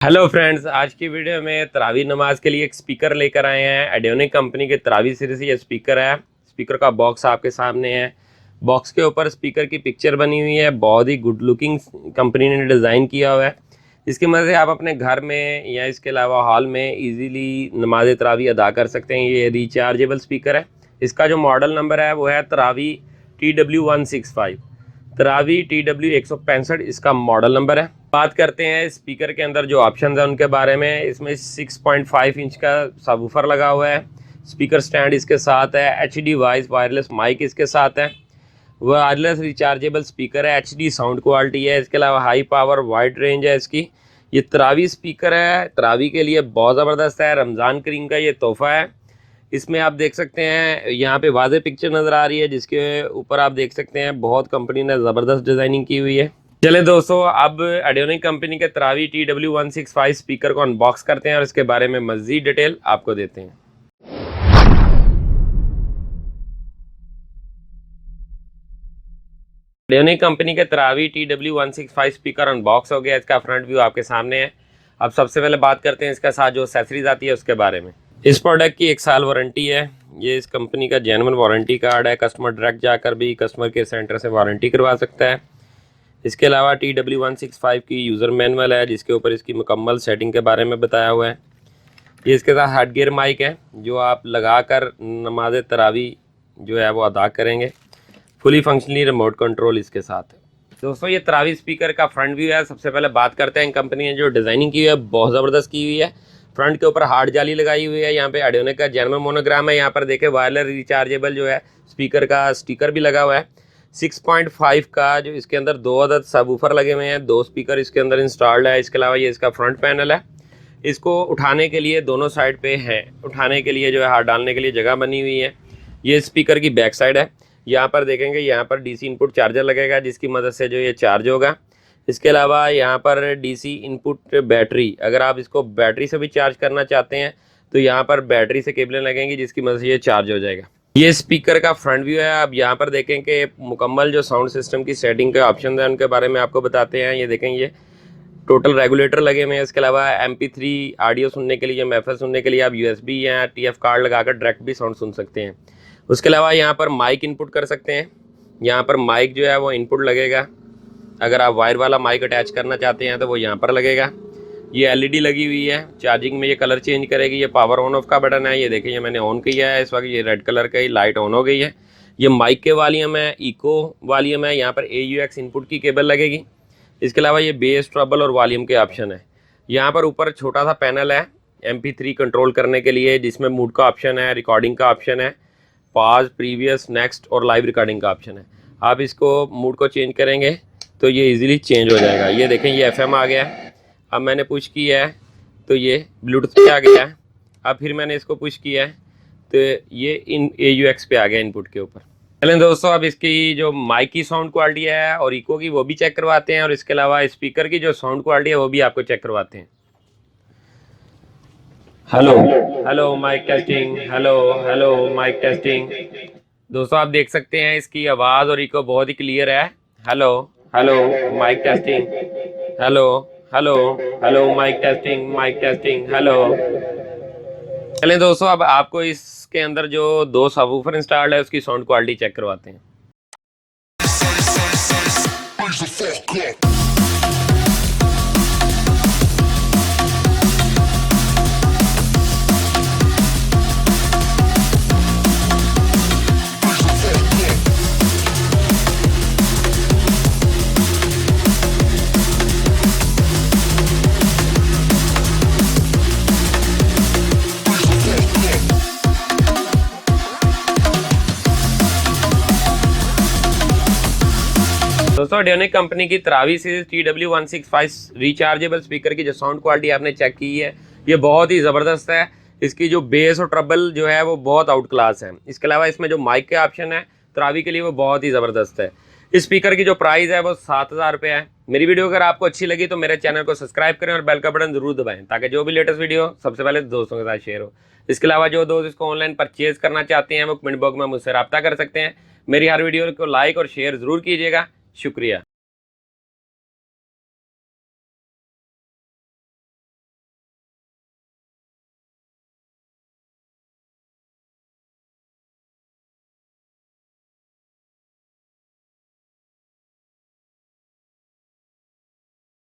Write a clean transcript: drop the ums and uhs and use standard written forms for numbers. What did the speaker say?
Hello friends, आज की video में तरावी नमाज के लिए एक स्पीकर लेकर आए हैं। एडियोनिक कंपनी के तरावी सीरीज से ये स्पीकर है। स्पीकर का बॉक्स आपके सामने है। बॉक्स के ऊपर स्पीकर की पिक्चर बनी हुई है। बहुत ही गुड लुकिंग कंपनी ने डिज़ाइन किया हुआ है। इसकी मदद से आप अपने घर में या इसके अलावा हॉल में इजीली नमाज तरावी अदा कर सकते हैं। ये रिचार्जेबल स्पीकर है। इसका जो मॉडल नंबर है वो है तरावी TW165। तरावी TW165 इसका मॉडल नंबर है। बात करते हैं स्पीकर के अंदर जो ऑप्शन है उनके बारे में। इसमें 6.5 इंच का सबवूफर लगा हुआ है। स्पीकर स्टैंड इसके साथ है। HD वॉइस वायरलेस माइक इसके साथ है। वायरलेस रिचार्जेबल स्पीकर है। HD साउंड क्वालिटी है। इसके अलावा हाई पावर वाइड रेंज है इसकी। ये तरावी स्पीकर है। तरावी के लिए बहुत ज़बरदस्त है। रमज़ान करीम का ये तोहफ़ा है। इसमें आप देख सकते हैं यहाँ पे वाज़े पिक्चर नज़र आ रही है, जिसके ऊपर आप देख सकते हैं बहुत कंपनी ने ज़बरदस्त डिज़ाइनिंग की हुई है। चले दोस्तों, अब एडियोनिक कंपनी के तरावी TW165 स्पीकर को अनबॉक्स करते हैं और इसके बारे में मज़ीद डिटेल आपको देते हैं। एडियोनिक कंपनी के तरावी TW165 स्पीकर अनबॉक्स हो गया। इसका फ्रंट व्यू आपके सामने है। अब सबसे पहले बात करते हैं इसके साथ जो एक्सेसरीज आती है उसके बारे में। इस प्रोडक्ट की 1 साल वारंटी है। ये इस कंपनी का जेन्युइन वारंटी कार्ड है। कस्टमर डायरेक्ट जाकर भी कस्टमर केयर सेंटर से वारंटी करवा सकता है। इसके अलावा TW165 की यूज़र मैनुअल है, जिसके ऊपर इसकी मुकम्मल सेटिंग के बारे में बताया हुआ है। ये इसके साथ हार्ड गियर माइक है, जो आप लगाकर नमाज तरावी जो है वो अदा करेंगे। फुली फंक्शनली रिमोट कंट्रोल इसके साथ है। दोस्तों, ये तरावी स्पीकर का फ्रंट व्यू है। सबसे पहले बात करते हैं कंपनी ने जो डिज़ाइनिंग की हुई है बहुत ज़बरदस्त की हुई है। फ्रंट के ऊपर हार्ड जाली लगाई हुई है। यहाँ पे एडियोनिक का जेन्युइन मोनोग्राम है। यहाँ पर देखें वायरलेस रिचार्जेबल जो है स्पीकर का स्टिकर भी लगा हुआ है। 6.5 का जो इसके अंदर 2 अदद सबवूफर लगे हुए हैं। 2 स्पीकर इसके अंदर इंस्टॉल्ड है। इसके अलावा ये इसका फ्रंट पैनल है। इसको उठाने के लिए दोनों साइड पे है, उठाने के लिए जो है हाथ डालने के लिए जगह बनी हुई है। ये स्पीकर की बैक साइड है। यहाँ पर देखेंगे यहाँ पर DC इनपुट चार्जर लगेगा, जिसकी मदद से जो ये चार्ज होगा। इसके अलावा यहाँ पर DC इनपुट बैटरी, अगर आप इसको बैटरी से भी चार्ज करना चाहते हैं तो यहाँ पर बैटरी से केबलें लगेंगी, जिसकी मदद से ये चार्ज हो जाएगा। ये स्पीकर का फ्रंट व्यू है। अब यहाँ पर देखें कि मुकम्मल जो साउंड सिस्टम की सेटिंग के ऑप्शन हैं उनके बारे में आपको बताते हैं। ये देखें, ये टोटल रेगुलेटर लगे हुए हैं। इसके अलावा MP3 ऑडियो सुनने के लिए, MFL सुनने के लिए आप USB या TF कार्ड लगाकर डायरेक्ट भी साउंड सुन सकते हैं। उसके अलावा यहाँ पर माइक इनपुट कर सकते हैं। यहाँ पर माइक जो है वो इनपुट लगेगा। अगर आप वायर वाला माइक अटैच करना चाहते हैं तो वो यहाँ पर लगेगा। ये LED लगी हुई है। चार्जिंग में ये कलर चेंज करेगी। ये पावर ऑन ऑफ का बटन है। ये देखिए, ये मैंने ऑन किया है इस वक्त। ये रेड कलर का लाइट ऑन हो गई है। ये माइक के वॉल्यूम है, इको वॉल्यूम है। यहाँ पर AUX इनपुट की केबल लगेगी। इसके अलावा ये बेस, ट्रबल और वॉल्यूम के ऑप्शन है। यहाँ पर ऊपर छोटा सा पैनल है MP3 कंट्रोल करने के लिए, जिसमें मूड का ऑप्शन है, रिकॉर्डिंग का ऑप्शन है, पॉज, प्रीवियस, नेक्स्ट और लाइव रिकॉर्डिंग का ऑप्शन है। आप इसको मूड को चेंज करेंगे तो ये इजीली चेंज हो जाएगा। ये देखें, ये FM आ गया है। अब मैंने पुश किया है तो ये ब्लूटूथ पे आ गया है। अब फिर मैंने इसको पुश किया है तो ये इन AUX पे आ गया इनपुट के ऊपर। चलें दोस्तों, अब इसकी जो माइक की साउंड क्वालिटी है और इको की वो भी चेक करवाते हैं, और इसके अलावा स्पीकर की जो साउंड क्वालिटी है वो भी आपको चेक करवाते हैं। Hello hello mike testing, hello hello mike testing. दोस्तों, आप देख सकते हैं इसकी आवाज़ और इको बहुत ही क्लियर है। Hello hello mike testing, hello hello hello mike testing, hello. चलें दोस्तों, अब आपको इसके अंदर जो 2 सबवूफर इंस्टॉल्ड है उसकी साउंड क्वालिटी चेक करवाते हैं। दोस्तों, एडियोनिक कंपनी की तरावी सीरीज TW165 रिचार्जेबल स्पीकर की जो साउंड क्वालिटी आपने चेक की है, ये बहुत ही ज़बरदस्त है। इसकी जो बेस और ट्रबल जो है वो बहुत आउट क्लास है। इसके अलावा इसमें जो माइक के ऑप्शन है तरावी के लिए वो बहुत ही ज़बरदस्त है। इस स्पीकर की जो प्राइस है वो 7,000 रुपये है। मेरी वीडियो अगर आपको अच्छी लगी तो मेरे चैनल को सब्सक्राइब करें और बेल का बटन जरूर दबाएं, ताकि जो भी लेटेस्ट वीडियो सबसे पहले दोस्तों के साथ शेयर हो। इसके अलावा जो दोस्त इसको ऑनलाइन परचेज करना चाहते हैं वो कमेंट बॉक्स में मुझसे रब्ता कर सकते हैं। मेरी हर वीडियो को लाइक और शेयर ज़रूर कीजिएगा। शुक्रिया।